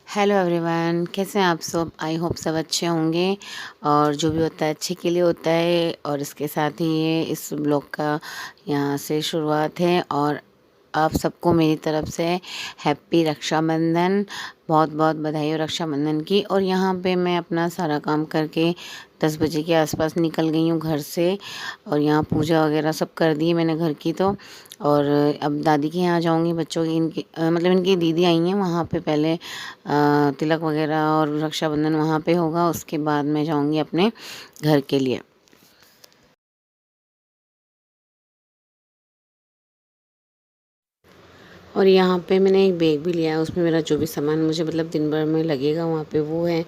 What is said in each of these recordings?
Hello everyone, कैसे हैं आप सब। आई होप सब अच्छे होंगे और जो भी होता है अच्छे के लिए होता है। और इसके साथ ही ये इस ब्लॉग का यहाँ से शुरुआत है। और आप सबको मेरी तरफ से हैप्पी रक्षाबंधन, बहुत बहुत बधाई हो रक्षाबंधन की। और यहाँ पे मैं अपना सारा काम करके 10 बजे के आसपास निकल गई हूँ घर से। और यहाँ पूजा वगैरह सब कर दी मैंने घर की तो। और अब दादी के यहाँ जाऊँगी, बच्चों की इनकी मतलब इनकी दीदी आई हैं वहाँ पे पहले तिलक वगैरह और रक्षाबंधन वहाँ पे होगा। उसके बाद मैं जाऊँगी अपने घर के लिए। और यहाँ पे मैंने एक बैग भी लिया है, उसमें मेरा जो भी सामान मुझे मतलब दिन भर में लगेगा वहाँ पे वो है।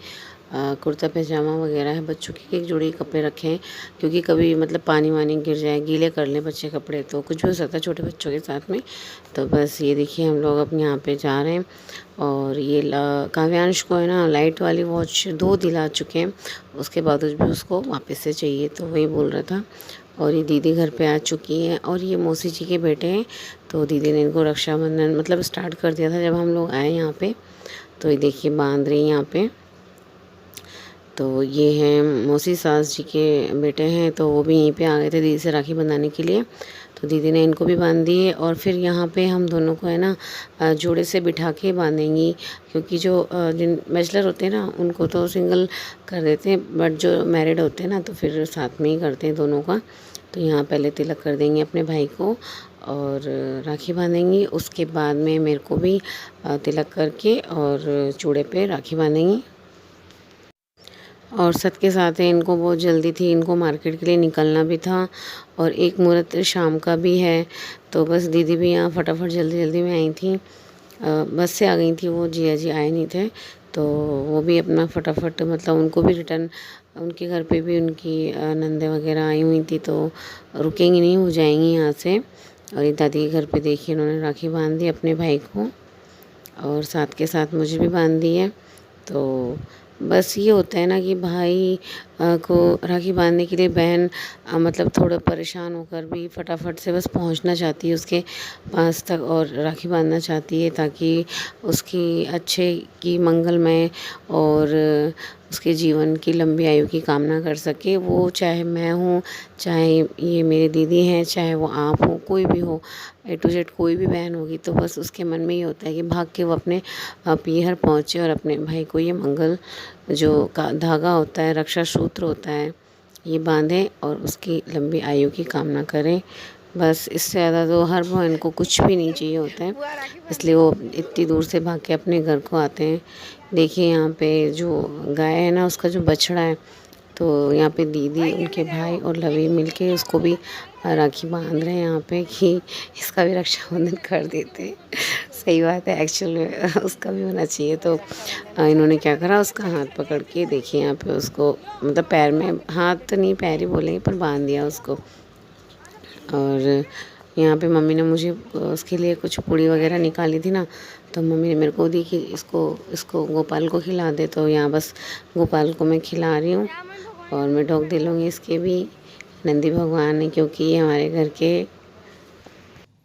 कुर्ता पैजामा वगैरह है, बच्चों की एक जोड़ी कपड़े रखे हैं क्योंकि कभी मतलब पानी वानी गिर जाए, गीले कर लें बच्चे कपड़े तो कुछ भी हो सकता है छोटे बच्चों के साथ में। तो बस ये देखिए हम लोग अपने यहाँ पे जा रहे हैं। और ये काव्यांश को है ना लाइट वाली वॉच 2 दिला चुके हैं, उसके बाद भी उसको वापस से चाहिए तो वही बोल रहा था। और ये दीदी घर पे आ चुकी हैं और ये मौसी जी के बेटे हैं। तो दीदी ने इनको रक्षाबंधन मतलब स्टार्ट कर दिया था जब हम लोग आए यहाँ पे। तो ये देखिए बांध रही हैं यहाँ पे। तो ये हैं मौसी सास जी के बेटे हैं, तो वो भी यहीं पे आ गए थे दीदी से राखी बंधाने के लिए। तो दीदी ने इनको भी बांध दिए और फिर यहाँ पे हम दोनों को है ना जोड़े से बिठा के बांधेंगी क्योंकि जो जिन बैचलर होते हैं ना उनको तो सिंगल कर देते हैं, बट जो मैरिड होते हैं ना तो फिर साथ में ही करते हैं दोनों का। तो यहाँ पहले तिलक कर देंगे अपने भाई को और राखी बांधेंगी। उसके बाद में मेरे को भी तिलक करके और चूड़े पे राखी बांधेंगी। और साथ के साथ है इनको बहुत जल्दी थी, इनको मार्केट के लिए निकलना भी था और एक मुहूर्त शाम का भी है। तो बस दीदी भी यहाँ फटाफट जल्दी जल्दी में आई थी, बस से आ गई थी वो, जिया जी आए नहीं थे। तो वो भी अपना फटाफट मतलब उनको भी रिटर्न उनके घर पे भी उनकी नंदे वगैरह आई हुई थी तो रुकेंगी नहीं, हो जाएंगी यहाँ से। और ये दादी के घर पे देखिए इन्होंने राखी बांध दी अपने भाई को और साथ के साथ मुझे भी बांध दी है। तो बस ये होता है ना कि भाई को राखी बांधने के लिए बहन मतलब थोड़ा परेशान होकर भी फटाफट से बस पहुंचना चाहती है उसके पास तक और राखी बांधना चाहती है ताकि उसकी अच्छे की मंगलमय और उसके जीवन की लंबी आयु की कामना कर सके। वो चाहे मैं हूँ, चाहे ये मेरी दीदी हैं, चाहे वो आप हो, कोई भी हो, A to Z कोई भी बहन होगी तो बस उसके मन में ये होता है कि भाग के वो अपने पीहर पहुँचे और अपने भाई को ये मंगल जो का धागा होता है, रक्षा सूत्र होता है, ये बांधें और उसकी लंबी आयु की कामना करें। बस इससे ज़्यादा तो हर बहन को कुछ भी नहीं चाहिए होता है, इसलिए वो इतनी दूर से भाग के अपने घर को आते हैं। देखिए यहाँ पे जो गाय है ना उसका जो बछड़ा है, तो यहाँ पे दीदी उनके भाई और लवी मिलके उसको भी राखी बांध रहे हैं यहाँ पे कि इसका भी रक्षाबंधन कर देते हैं। सही बात है, एक्चुअल में उसका भी होना चाहिए। तो इन्होंने क्या करा, उसका हाथ पकड़ के देखिए यहाँ पे उसको मतलब पैर में, हाथ तो नहीं पैर ही बोलेंगे पर बांध दिया उसको। और यहाँ पे मम्मी ने मुझे उसके लिए कुछ पूड़ी वगैरह निकाली थी ना, तो मम्मी ने मेरे को दी कि इसको इसको गोपाल को खिला दे। तो यहाँ बस गोपाल को मैं खिला रही हूँ और मैं ढोक दिलूँगी इसके भी नंदी भगवान है क्योंकि ये हमारे घर के।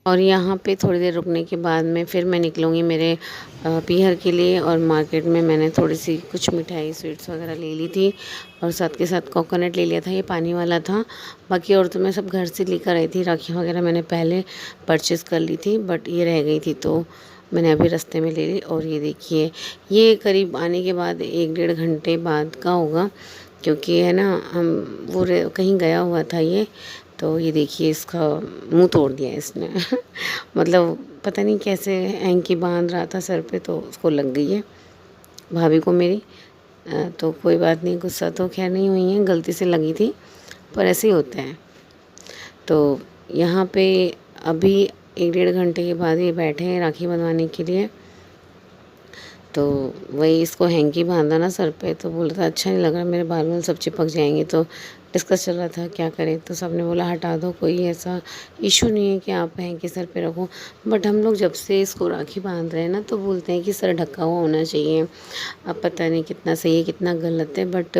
और यहाँ पे थोड़ी देर रुकने के बाद में फिर मैं निकलूँगी मेरे पीहर के लिए। और मार्केट में मैंने थोड़ी सी कुछ मिठाई स्वीट्स वगैरह ले ली थी और साथ के साथ कोकोनट ले लिया था, ये पानी वाला था। बाकी और तो मैं सब घर से लेकर आई थी, राखियाँ वगैरह मैंने पहले परचेज़ कर ली थी बट ये रह गई थी तो मैंने अभी रास्ते में ले ली। और ये देखिए ये करीब आने के बाद 1-1.5 घंटे बाद का होगा क्योंकि है ना हम वो कहीं गया हुआ था ये। तो ये देखिए इसका मुंह तोड़ दिया इसने मतलब पता नहीं कैसे हैंकी बांध रहा था सर पे तो उसको लग गई है भाभी को मेरी। तो कोई बात नहीं, गुस्सा तो खैर नहीं हुई है, गलती से लगी थी पर ऐसे ही होता है। तो यहाँ पे अभी 1-1.5 घंटे के बाद ये बैठे हैं राखी बंधवाने के लिए। तो वही इसको हैंकी बांधा ना सर पे तो बोल रहा था अच्छा नहीं लग रहा, मेरे बाल वाल सब चिपक जाएंगे। तो डिस्कस चल रहा था क्या करें, तो सबने बोला हटा दो, कोई ऐसा इशू नहीं है कि आप हैंकी सर पे रखो। बट हम लोग जब से इसको राखी बांध रहे हैं ना तो बोलते हैं कि सर ढका हुआ होना चाहिए। अब पता नहीं कितना सही है कितना गलत है, बट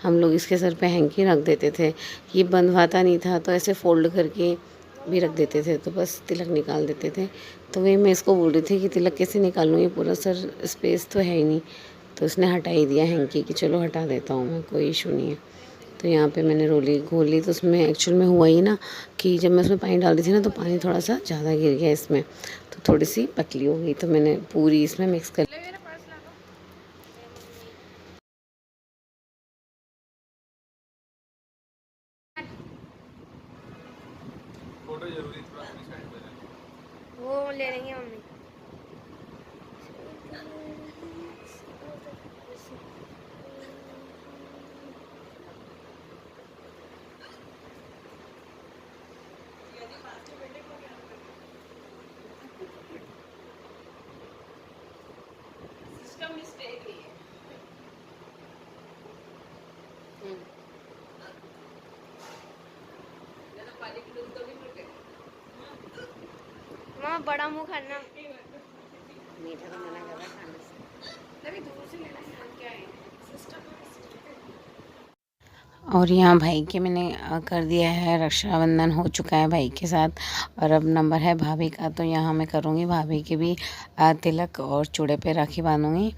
हम लोग इसके सर पे हैंकी रख देते थे, ये बंधवाता नहीं था तो ऐसे फोल्ड करके भी रख देते थे, तो बस तिलक निकाल देते थे। तो वही मैं इसको बोल रही थी कि तिलक कैसे निकालूँ, ये पूरा सर स्पेस तो है ही नहीं। तो उसने हटा ही दिया हैंकी कि चलो हटा देता हूँ मैं, कोई इशू नहीं है। तो यहाँ पे मैंने रोली घोल ली, तो उसमें एक्चुअल में हुआ ही ना कि जब मैं उसमें पानी डाल दी थी ना, तो पानी थोड़ा सा ज़्यादा गिर गया इसमें, तो थोड़ी सी पतली हो गई। तो मैंने पूरी इसमें मिक्स कर वो ले लेंगे मम्मी। माँ बड़ा मुंह खाना। मीठा तो मना कर रहा है खाने से। अभी दूर से लेना है, क्या है सिस्टम। और यहाँ भाई के मैंने कर दिया है, रक्षाबंधन हो चुका है भाई के साथ। और अब नंबर है भाभी का, तो यहाँ मैं करूँगी भाभी के भी तिलक और चूड़े पे राखी बांधूँगी।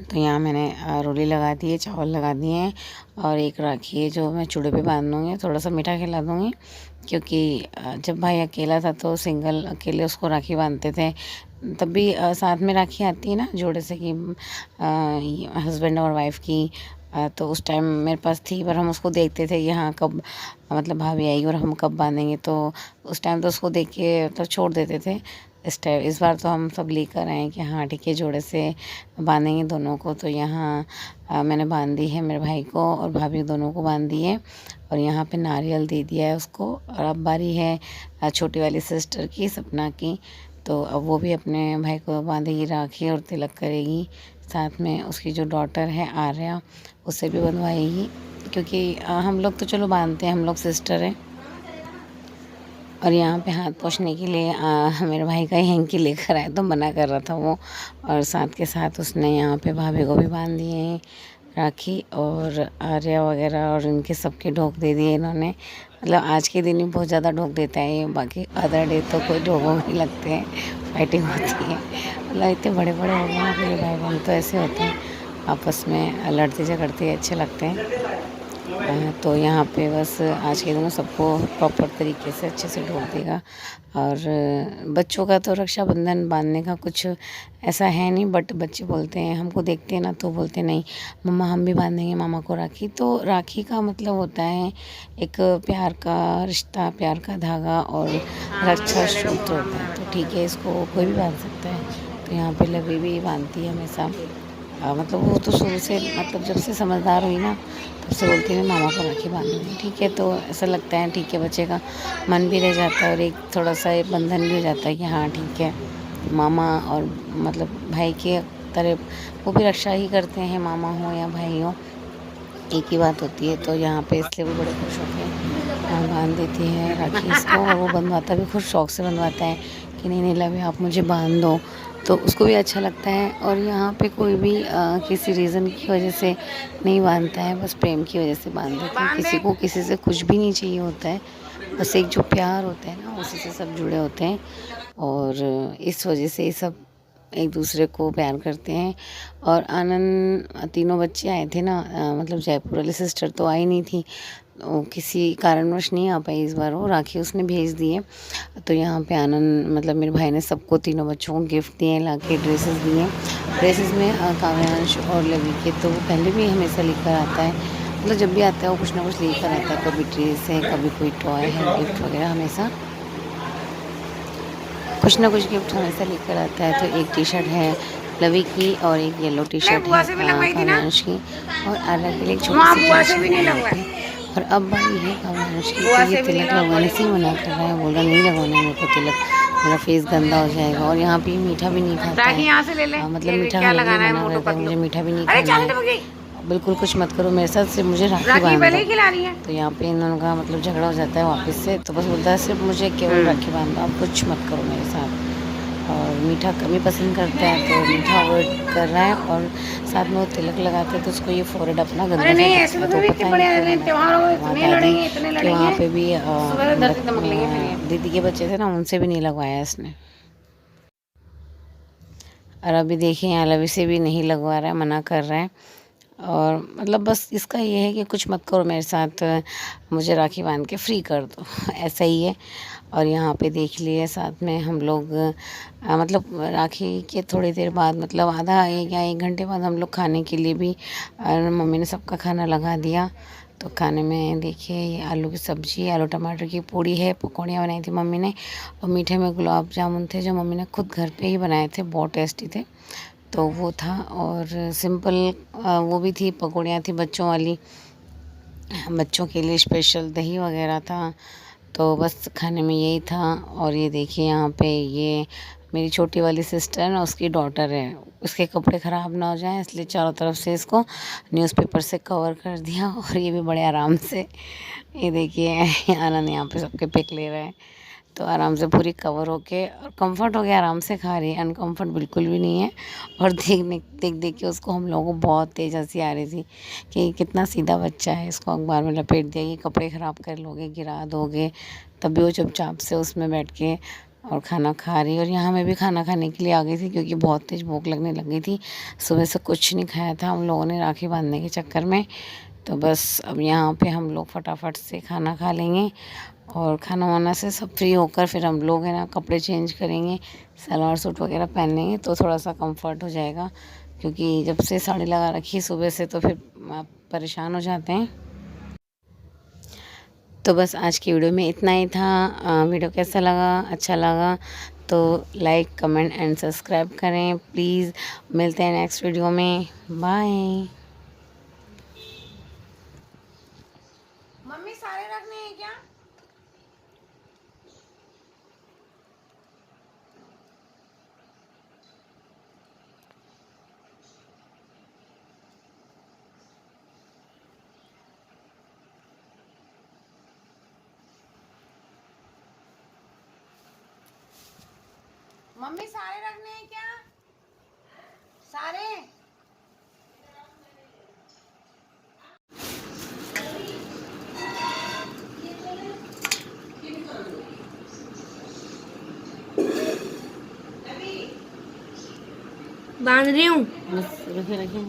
तो यहाँ मैंने रोली लगा दी है, चावल लगा दिए हैं, और एक राखी है जो मैं चूड़े पे बांध दूँगी। थोड़ा सा मीठा खिला दूँगी, क्योंकि जब भाई अकेला था तो सिंगल अकेले उसको राखी बांधते थे। तब भी साथ में राखी आती है ना जोड़े से, कि हस्बैंड और वाइफ की। तो उस टाइम मेरे पास थी, पर हम उसको देखते थे कि हाँ कब मतलब भाभी आएगी और हम कब बांधेंगे। तो उस टाइम तो उसको देख के तो छोड़ देते थे। इस बार तो हम सब लेकर आए हैं कि हाँ ठीक है, जोड़े से बांधेंगे दोनों को। तो यहाँ मैंने बांध दी है, मेरे भाई को और भाभी दोनों को बांध दी है। और यहाँ पे नारियल दे दिया है उसको। और अब बारी है छोटी वाली सिस्टर की, सपना की। तो अब वो भी अपने भाई को बांधेगी राखी और तिलक करेगी। साथ में उसकी जो डॉटर है आर्या, उससे भी बंधवाएगी, क्योंकि हम लोग तो चलो बांधते हैं, हम लोग सिस्टर हैं। और यहाँ पे हाथ पोंछने के लिए मेरे भाई का ही हैंकी लेकर आए, तो मना कर रहा था वो। और साथ के साथ उसने यहाँ पे भाभी को भी बांध दिए हैं राखी, और आर्या वगैरह और इनके सबके ढोक दे दिए इन्होंने। मतलब आज के दिन ही बहुत ज़्यादा ढोक देता है ये, बाकी अदर डे तो कोई ढोकों नहीं लगते हैं, फाइटिंग होती है। मतलब इतने बड़े बड़े हो गए ना मेरे भाई बहन, तो ऐसे होते हैं आपस में लड़ते झगड़ते अच्छे लगते हैं। तो यहाँ पे बस आज के दिन सबको प्रॉपर तरीके से अच्छे से ढोक देगा। और बच्चों का तो रक्षाबंधन बांधने का कुछ ऐसा है नहीं, बट बच्चे बोलते हैं, हमको देखते हैं ना तो बोलते नहीं मम्मा हम भी बांधेंगे मामा को राखी। तो राखी का मतलब होता है एक प्यार का रिश्ता, प्यार का धागा और रक्षा सूत्र होता है। तो ठीक है, इसको कोई भी बांध सकता है। तो यहाँ पे लवी भी बांधती है हमेशा। मतलब वो तो शुरू से, मतलब जब से समझदार हुई ना, तब से बोलती है मैं मामा को राखी बांधूंगी। ठीक है, तो ऐसा लगता है ठीक है, बच्चे का मन भी रह जाता है और एक थोड़ा सा बंधन भी हो जाता है कि हाँ ठीक है, मामा और मतलब भाई के तरह वो भी रक्षा ही करते हैं, मामा हो या भाई हो, एक ही बात होती है। तो यहाँ पे इसलिए वो बड़े खुश होते हैं, बांध देती है राखी इसको। और वो बंधवाता भी खुद शौक से बनवाता है कि नहीं नहीं लवे आप मुझे बांध दो, तो उसको भी अच्छा लगता है। और यहाँ पे कोई भी किसी रीज़न की वजह से नहीं बांधता है, बस प्रेम की वजह से बांध देते हैं। किसी को किसी से कुछ भी नहीं चाहिए होता है, बस एक जो प्यार होता है ना, उसी से सब जुड़े होते हैं। और इस वजह से ये सब एक दूसरे को प्यार करते हैं। और आनंद, तीनों बच्चे आए थे ना, मतलब जयपुर वाली सिस्टर तो आई नहीं थी, वो किसी कारणवश नहीं आ पाई इस बार, वो राखी उसने भेज दी है। तो यहाँ पे आनंद, मतलब मेरे भाई ने सबको, तीनों बच्चों को गिफ्ट दिए हैं, लाके ड्रेसेस दिए हैं। ड्रेसेस में काव्यांश और लवी के तो वो पहले भी हमेशा लेकर आता है, मतलब जब भी आता है वो कुछ ना कुछ लेकर आता है, कभी ड्रेस है, कभी कोई टॉय है, गिफ्ट वगैरह हमेशा कुछ ना कुछ गिफ्ट हमेशा लेकर आता है। तो एक टी शर्ट है लवी की और एक येलो टी शर्ट है काव्यांश की, और अलग अलग छोटी सी। और अब बारी है काव्यांश की, तो ये तिलक लगवाने से ही मना कर रहा है, बोल रहा नहीं लगवाना मेरे को तिलक, मेरा फेस गंदा हो जाएगा। और यहाँ पे मीठा भी नहीं खाता है, मतलब मीठा खाने के लिए मना करता है, मुझे मीठा भी नहीं खाना है, बिल्कुल कुछ मत करो मेरे साथ, सिर्फ मुझे राखी बांध दो। तो यहाँ पे इन दोनों का मतलब झगड़ा हो जाता है वापस से, तो बस बोलता है सिर्फ मुझे केवल राखी बांध दो, आप कुछ मत करो मेरे साथ। और मीठा कम ही पसंद करता है, तो मीठा अवॉइड कर रहा है। और साथ में वो तिलक लगाते हैं तो उसको ये फोरहेड अपना गंदा अरे नहीं, सा ऐसे दिखता तो है। भी तो पता बड़े है त्योहारों में इतने लड़ेंगे, इतने कि लड़ेंगे। वहाँ पे भी सुबह धरती दमक लेंगे फिर ये। दीदी के बच्चे थे ना, उनसे भी नहीं लगवाया इसने। और अभी देखिए यहाँ लवी से भी नहीं लगवा रहा है, मना कर रहा है। और मतलब बस इसका ये है कि कुछ मत करो मेरे साथ, मुझे राखी बांध के फ्री कर दो ऐसा ही है। और यहाँ पे देख लिए साथ में हम लोग मतलब राखी के थोड़ी देर बाद, मतलब आधा एक या 1 घंटे बाद हम लोग खाने के लिए भी मम्मी ने सबका खाना लगा दिया। तो खाने में देखिए ये आलू की सब्ज़ी, आलू टमाटर की पूड़ी है, पकौड़ियाँ बनाई थी मम्मी ने, और मीठे में गुलाब जामुन थे जो मम्मी ने खुद घर पे ही बनाए थे, बहुत टेस्टी थे। तो वो था। और सिंपल वो भी थी, पकौड़ियाँ थी बच्चों वाली, बच्चों के लिए स्पेशल दही वगैरह था। तो बस खाने में यही था। और ये देखिए यहाँ पे ये मेरी छोटी वाली सिस्टर है ना, उसकी डॉटर है, उसके कपड़े ख़राब ना हो जाएं इसलिए चारों तरफ से इसको न्यूज़पेपर से कवर कर दिया। और ये भी बड़े आराम से, ये देखिए आनंद यहाँ पे सबके पिक ले रहा है। तो आराम से पूरी कवर होके और कंफर्ट हो गया, आराम से खा रही है, अनकंफर्ट बिल्कुल भी नहीं है। और देख देख के उसको हम लोगों को बहुत तेज़ हंसी आ रही थी कि कितना सीधा बच्चा है, इसको अखबार में लपेट दिया, ये कपड़े ख़राब कर लोगे, गिरा दोगे। तब भी वो चुपचाप से उसमें बैठ के और खाना खा रही। और यहाँ मैं भी खाना खाने के लिए आ गई थी क्योंकि बहुत तेज़ भूख लगने लग गई थी। सुबह से कुछ नहीं खाया था हम लोगों ने राखी बांधने के चक्कर में। तो बस अब यहाँ पे हम लोग फटाफट से खाना खा लेंगे, और खाना वाना से सब फ्री होकर फिर हम लोग है ना कपड़े चेंज करेंगे, सलवार सूट वगैरह पहन लेंगे तो थोड़ा सा कंफर्ट हो जाएगा। क्योंकि जब से साड़ी लगा रखी सुबह से तो फिर आप परेशान हो जाते हैं। तो बस आज की वीडियो में इतना ही था। वीडियो कैसा लगा, अच्छा लगा तो लाइक कमेंट एंड सब्सक्राइब करें प्लीज़। मिलते हैं नेक्स्ट वीडियो में, बाय। मम्मी सारे रखने हैं क्या? मम्मी सारे रखने हैं क्या? सारे? बांध रही हूँ। बस रखे रखे।